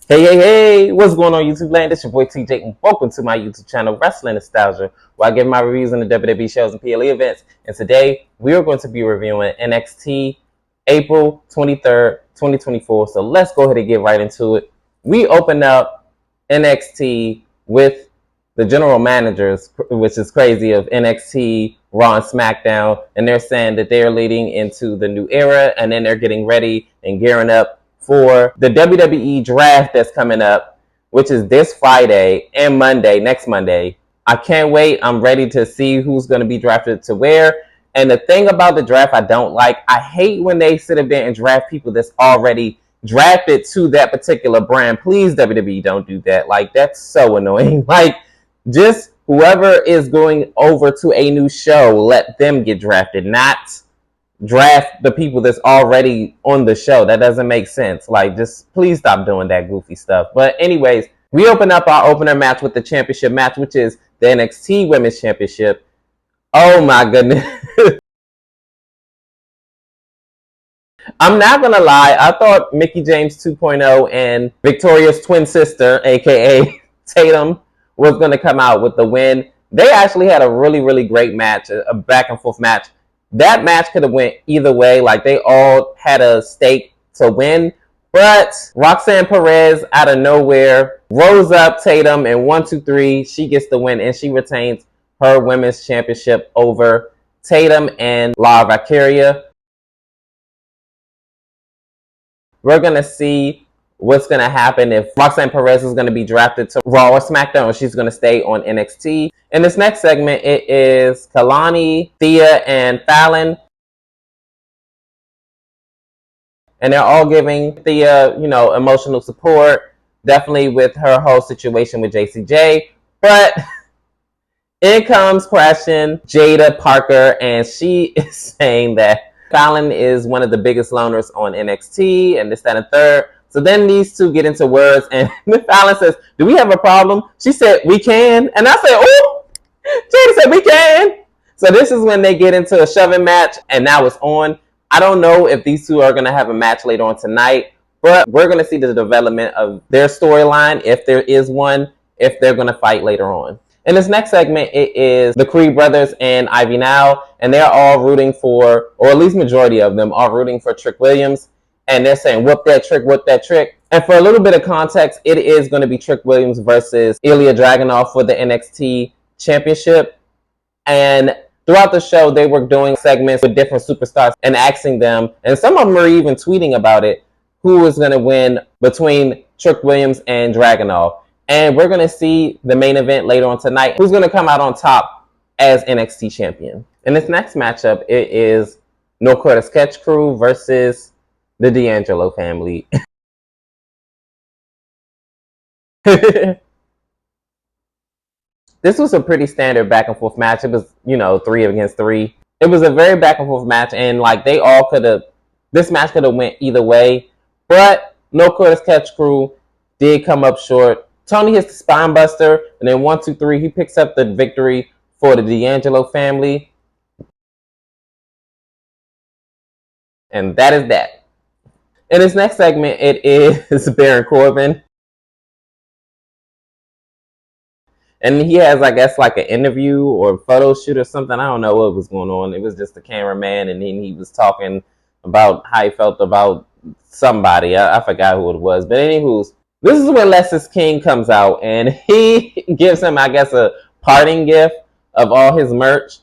Hey, what's going on YouTube land? It's your boy TJ and welcome to my YouTube channel, Wrestling Nostalgia, where I give my reviews on the WWE shows and PLE events. And today, we are going to be reviewing NXT April 23rd, 2024. So let's go ahead and get right into it. We open up NXT with the general managers, which is crazy, of NXT, Raw, and SmackDown. And they're saying that they're leading into the new era, and then they're getting ready and gearing up for the WWE draft that's coming up, which is this Friday and Monday, next Monday. I can't wait. I'm ready to see who's going to be drafted to where. And the thing about the draft I don't like, I hate when they sit up there and draft people that's already drafted to that particular brand. Please, WWE, don't do that. Like, that's so annoying. Like, just whoever is going over to a new show, let them get drafted, not draft the people that's already on the show. That doesn't make sense. Like, just please stop doing that goofy stuff. But anyways, we open up our opener match with the championship match, which is the NXT Women's Championship. Oh my goodness. I'm not gonna lie, I thought Mickie James 2.0 and Victoria's twin sister, aka Tatum, was gonna come out with the win. They actually had a really great match, a back and forth match. That match could have went either way. Like, they all had a stake to win. But Roxanne Perez, out of nowhere, rose up Tatum, and 1, 2, 3, she gets the win, and she retains her women's championship over Tatum and La Valkyria. We're going to see what's going to happen if Roxanne Perez is going to be drafted to Raw or SmackDown, or she's going to stay on NXT. In this next segment, it is Kalani, Thea, and Fallon. And they're all giving Thea, emotional support, definitely with her whole situation with JCJ. But in comes crashing Jada Parker, and she is saying that Fallon is one of the biggest loners on NXT, and this, that, and third. So then these two get into words, and Fallon says, "Do we have a problem?" She said, "We can." And I said, "Oh, Jada said we can." So this is when they get into a shoving match, and now it's on. I don't know if these two are going to have a match later on tonight, but we're going to see the development of their storyline, if there is one, if they're going to fight later on. In this next segment, it is the Creed brothers and Ivy Now, and they're all rooting for, or at least majority of them are rooting for Trick Williams, and they're saying, "Whoop that trick, whoop that trick." And for a little bit of context, it is going to be Trick Williams versus Ilya Dragunov for the NXT Championship. And throughout the show, they were doing segments with different superstars and asking them, and some of them were even tweeting about it, who was going to win between Trick Williams and Dragunov. And we're going to see the main event later on tonight, who's going to come out on top as NXT champion. In this next matchup, it is No Quarter Sketch Crew versus the D'Angelo family. This was a pretty standard back and forth match. It was, 3 against 3. It was a very back and forth match, and like, they all could have, this match could have went either way, but No Quarter Sketch Crew did come up short. Tony hits the spine buster, and then 1, 2, 3, he picks up the victory for the D'Angelo family. And that is that. In this next segment, it is Baron Corbin. And he has, I guess, like an interview or photo shoot or something. I don't know what was going on. It was just the cameraman, and then he was talking about how he felt about somebody. I forgot who it was. But anywho, this is when Lexis King comes out, and he gives him, I guess, a parting gift of all his merch.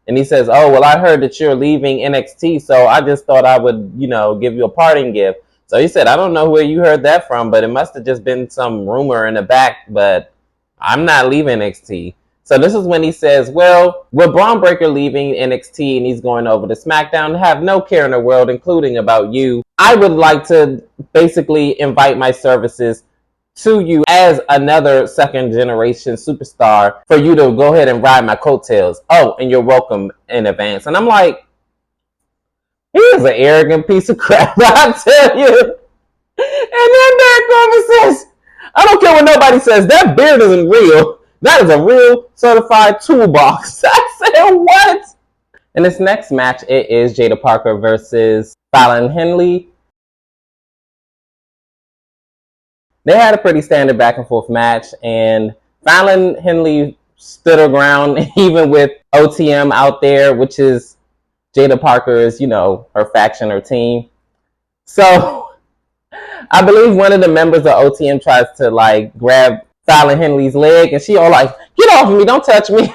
And he says, "Oh, well, I heard that you're leaving NXT, so I just thought I would, give you a parting gift." So he said, "I don't know where you heard that from, but it must have just been some rumor in the back, but I'm not leaving NXT." So this is when he says, "Well, with Braun Breaker leaving NXT and he's going over to SmackDown, have no care in the world, including about you, I would like to basically invite my services to you as another second generation superstar for you to go ahead and ride my coattails. Oh, and you're welcome in advance." And I'm like, he is an arrogant piece of crap, I tell you. And then Derek Corbin says, "I don't care what nobody says, that beard isn't real. That is a real certified toolbox." I said, what? In this next match, it is Jada Parker versus Fallon Henley. they had a pretty standard back and forth match, and Fallon Henley stood her ground even with OTM out there, which is Jada Parker's, her faction, her team. So I believe one of the members of OTM tries to like grab Fallon Henley's leg, and she all like, "Get off of me! Don't touch me!"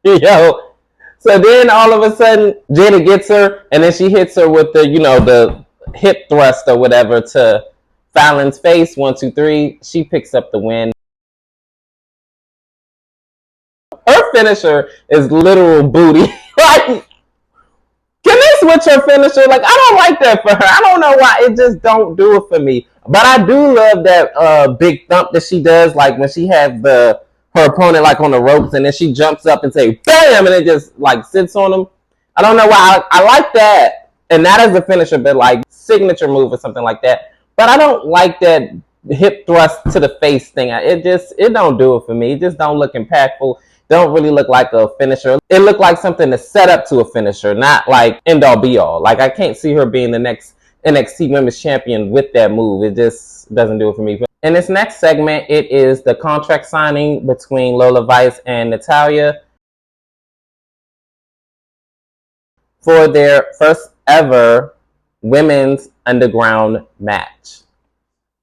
Yo. So then all of a sudden Jada gets her, and then she hits her with the hip thrust or whatever to Fallon's face. 1, 2, 3. She picks up the win. Her finisher is literal booty. Like, can they switch her finisher? Like, I don't like that for her. I don't know why. It just don't do it for me. But I do love that big thump that she does, like when she has her opponent like on the ropes, and then she jumps up and say bam, and it just like sits on them. I don't know why. I like that, and that is a finisher, but like signature move or something like that. But I don't like that hip thrust to the face thing. It don't do it for me. It just don't look impactful. Don't really look like a finisher. It looked like something to set up to a finisher, not like end all be all. Like, I can't see her being the next NXT Women's Champion with that move. It just doesn't do it for me. In this next segment, it is the contract signing between Lola Vice and Natalya for their first ever women's underground match.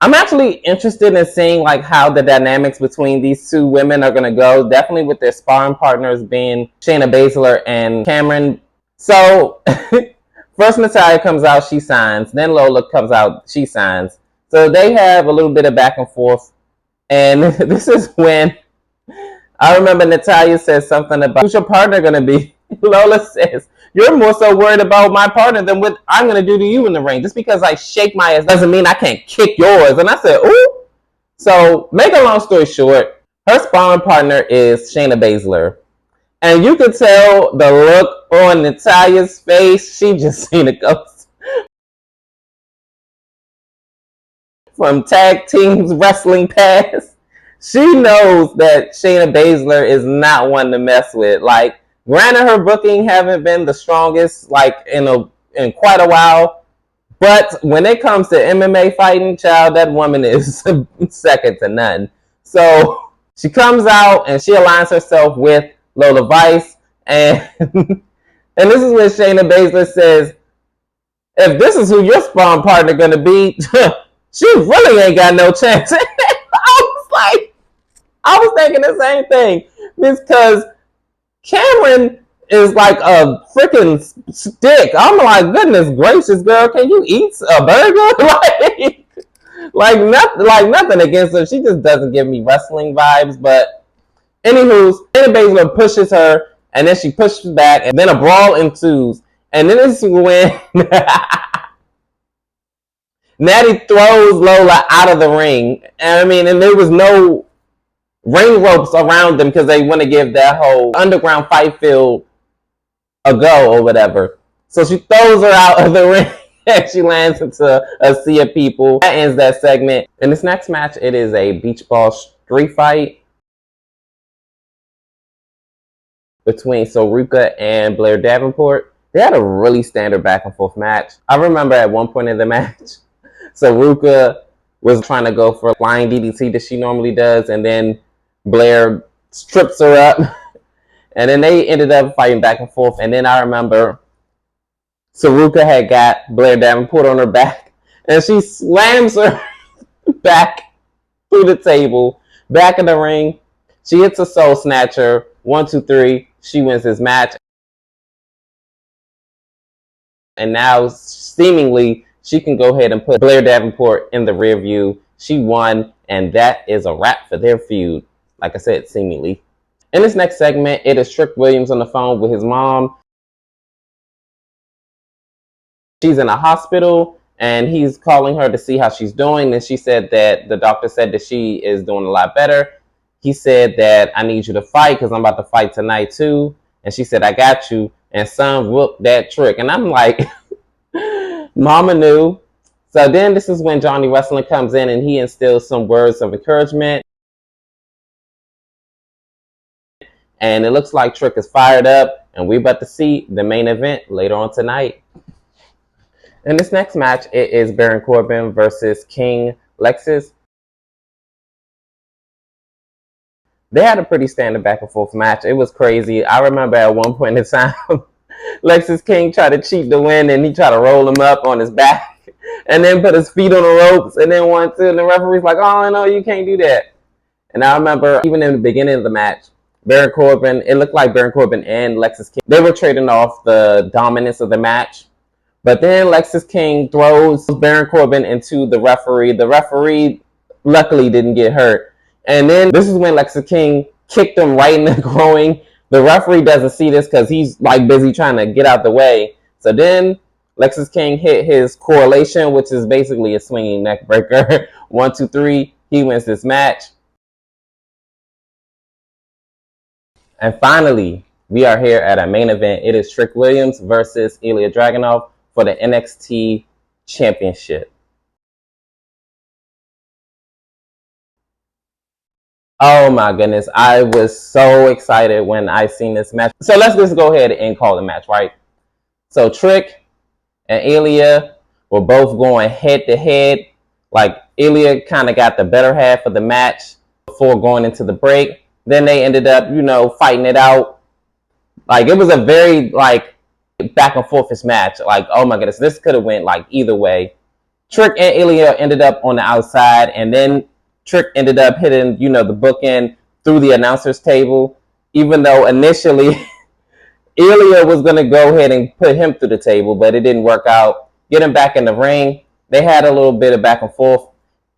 I'm actually interested in seeing like how the dynamics between these two women are going to go. Definitely with their sparring partners being Shayna Baszler and Cameron. So first Natalya comes out, she signs. Then Lola comes out, she signs. So they have a little bit of back and forth. And this is when I remember Natalya says something about, who's your partner going to be? Lola says, you're more so worried about my partner than what I'm going to do to you in the ring. Just because I shake my ass doesn't mean I can't kick yours. And I said, ooh. So, make a long story short, her sparring partner is Shayna Baszler. And you could tell the look on Natalya's face. She just seen it go from tag teams wrestling past. She knows that Shayna Baszler is not one to mess with. Like, granted, her booking haven't been the strongest like in quite a while, but when it comes to MMA fighting, child, that woman is second to none. So she comes out and she aligns herself with Lola Vice, and and this is when Shayna Baszler says, "If this is who your sparring partner gonna be, she really ain't got no chance." I was thinking the same thing because Cameron is like a freaking stick. I'm like, goodness gracious, girl, can you eat a burger? like nothing against her. She just doesn't give me wrestling vibes. But anywho, Shayna Baszler pushes her, and then she pushes back, and then a brawl ensues. And then this is when Natty throws Lola out of the ring. And there was no ring ropes around them because they want to give that whole underground fight field a go or whatever. So she throws her out of the ring and she lands into a sea of people. That ends that segment. In this next match, it is a beach ball street fight between Saruka and Blair Davenport. They had a really standard back and forth match. I remember at one point in the match, Saruka was trying to go for a flying DDT that she normally does, and then Blair strips her up, and then they ended up fighting back and forth. And then I remember Saruka had got Blair Davenport on her back, and she slams her back through the table, back in the ring. She hits a soul snatcher. 1, 2, 3. She wins this match. And now, seemingly, she can go ahead and put Blair Davenport in the rear view. She won, and that is a wrap for their feud. Like I said, seemingly. In this next segment, it is Trick Williams on the phone with his mom. She's in a hospital, and he's calling her to see how she's doing. And she said that the doctor said that she is doing a lot better. He said that I need you to fight because I'm about to fight tonight too. And she said, I got you. And son whooped that Trick. And I'm like, mama knew. So then this is when Johnny Wrestling comes in and he instills some words of encouragement. And it looks like Trick is fired up. And we're about to see the main event later on tonight. In this next match, it is Baron Corbin versus King Lexus. They had a pretty standard back and forth match. It was crazy. I remember at one point in time, Lexis King tried to cheat to win, and he tried to roll him up on his back and then put his feet on the ropes and then 1, 2, and the referee's like, oh, no, you can't do that. And I remember even in the beginning of the match, Baron Corbin, it looked like Baron Corbin and Lexis King, they were trading off the dominance of the match. But then Lexis King throws Baron Corbin into the referee. The referee luckily didn't get hurt. And then this is when Lexis King kicked him right in the groin. The referee doesn't see this because he's like busy trying to get out the way. So then Lexis King hit his correlation, which is basically a swinging neck breaker. 1, 2, 3. He wins this match. And finally, we are here at a main event. It is Trick Williams versus Ilya Dragunov for the NXT Championship. Oh my goodness, I was so excited when I seen this match. So let's just go ahead and call the match, right? So Trick and Ilya were both going head to head. Like Ilya kind of got the better half of the match before going into the break. Then they ended up, fighting it out. Like it was a very back and forth match. Like, oh my goodness, this could have went like either way. Trick and Ilya ended up on the outside, and then Trick ended up hitting, the bookend through the announcer's table, even though initially Ilya was going to go ahead and put him through the table, but it didn't work out. Get him back in the ring. They had a little bit of back and forth.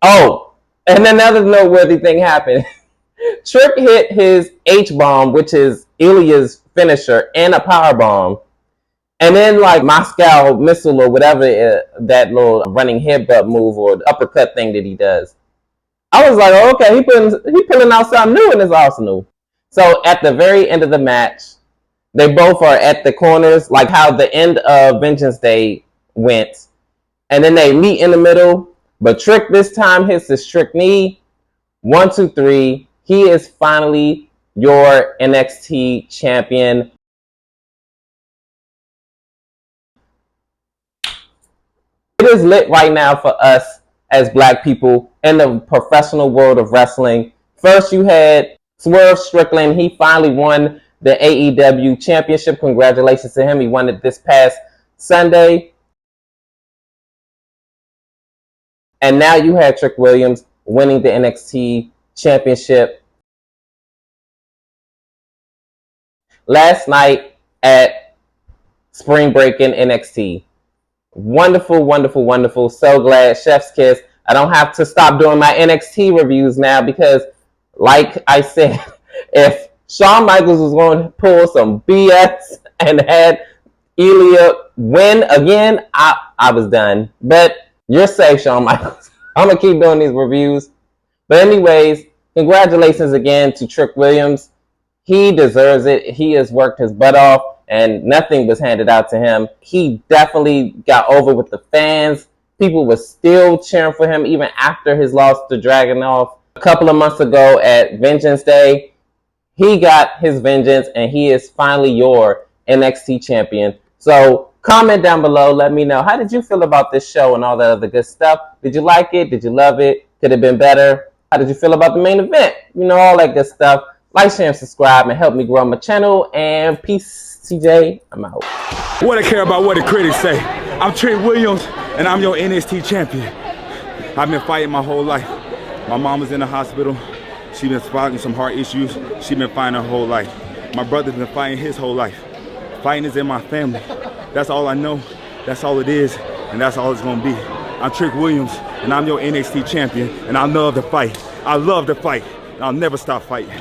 Oh, and another noteworthy thing happened. Trick hit his H-bomb, which is Ilya's finisher, and a power bomb. And then Moscow missile or whatever, that little running headbutt move or the uppercut thing that he does. I was like, oh, okay, he pulling out something new in his arsenal. So at the very end of the match, they both are at the corners, like how the end of Vengeance Day went. And then they meet in the middle. But Trick this time hits his Trick knee. 1, 2, 3. He is finally your NXT champion. It is lit right now for us as black people in the professional world of wrestling. First, you had Swerve Strickland. He finally won the AEW championship. Congratulations to him. He won it this past Sunday. And now you had Trick Williams winning the NXT championship last night at Spring Break in NXT. Wonderful, wonderful, wonderful. So glad. Chef's kiss. I don't have to stop doing my NXT reviews now because, like I said, if Shawn Michaels was going to pull some BS and had Ilya win again, I was done. But you're safe, Shawn Michaels. I'm going to keep doing these reviews. But anyways, congratulations again to Trick Williams. He deserves it. He has worked his butt off, and nothing was handed out to him. He definitely got over with the fans. People were still cheering for him even after his loss to Dragunov. A couple of months ago at Vengeance Day, he got his vengeance, and he is finally your NXT champion. So comment down below. Let me know. How did you feel about this show and all that other good stuff? Did you like it? Did you love it? Could it have been better? How did you feel about the main event? All that good stuff. Like, share, and subscribe, and help me grow my channel. And peace, CJ. I'm out. What I care about what the critics say. I'm Trick Williams, and I'm your NXT champion. I've been fighting my whole life. My mom was in the hospital. She's been fighting some heart issues. She's been fighting her whole life. My brother's been fighting his whole life. Fighting is in my family. That's all I know. That's all it is, and that's all it's gonna be. I'm Trick Williams, and I'm your NXT champion, and I love to fight. I love to fight, and I'll never stop fighting.